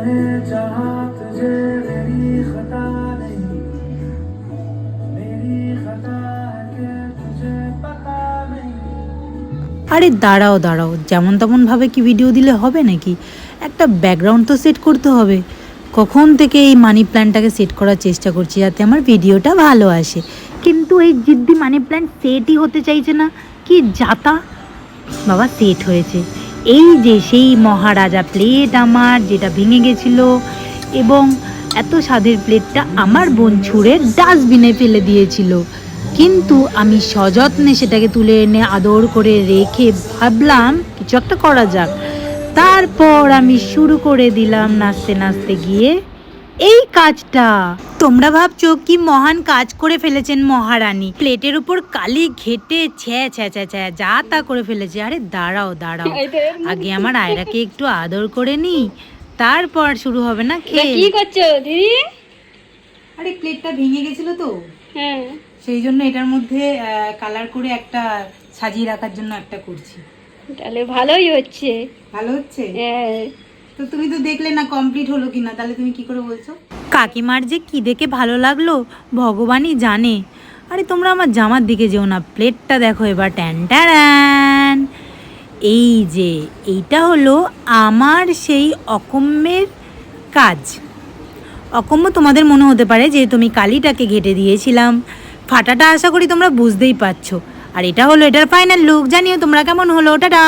मैंने चाहा तुझे मेरी खता नहीं, मेरी खता है कि तुझे पता नहीं। আরে দাঁড়াও দাঁড়াও, যেমন তেমন ভাবে কি ভিডিও দিলে হবে নাকি? একটা ব্যাকগ্রাউন্ড তো সেট করতে হবে। কখন থেকে এই মানি প্ল্যান্টটাকে সেট করার চেষ্টা করছি যাতে আমার ভিডিওটা ভালো আসে, কিন্তু এই জিদ্দি মানি প্ল্যান্ট সেটই হতে চাইছে না। কি যাতা বাবা, সেট হয়েছে। এই যে সেই মহারাজা প্লেট আমার, যেটা ভেঙে গেছিল, এবং এত স্বাদের প্লেটটা আমার বোন ছুঁড়ে ডাস্টবিনে ফেলে দিয়েছিল, কিন্তু আমি সযত্নে সেটাকে তুলে এনে আদর করে রেখে ভাবলাম কিছু একটা করা যাক। তারপর আমি শুরু করে দিলাম নাচতে নাচতে গিয়ে এই কাজটা। তোমরা ভাবছো কি মহান কাজ করে ফেলেছেন মহারানী, প্লেটের উপর কালি ঘেটে ছ্যা ছ্যা ছ্যা ছ্যা যা তা করে ফেলেছে। আরে দাঁড়াও দাঁড়াও, আগে আমার আয়রাকে একটু আদর করে নি, তারপর শুরু হবে না খেয়ে। কি করছো দিদি? আরে প্লেটটা ভেঙে গেছিল তো, হ্যাঁ, সেই জন্য এটার মধ্যে কালার করে একটা সাজিয়ে রাখার জন্য একটা করছি। তাহলে ভালোই হচ্ছে। ভালো হচ্ছে? হ্যাঁ, তো তুমি তো দেখলে না কমপ্লিট হলো কিনা, তাহলে তুমি কি করে বলছো? কাকিমার যে কি দেখে ভালো লাগলো ভগবানই জানে। আরে তোমরা আমার জামার দিকে যেও না, প্লেটটা দেখো এবার। ট্যান ট্যান, এই যে এইটা হলো আমার সেই অকম্যের কাজ। অকম্য তোমাদের মনে হতে পারে যে তুমি কালিটাকে ঘেটে দিয়েছিলাম, ফাটাটা আশা করি তোমরা বুঝতেই পারছো। আর এটা হলো এটার ফাইনাল লুক। জানিও তোমরা কেমন হলো। টাটা।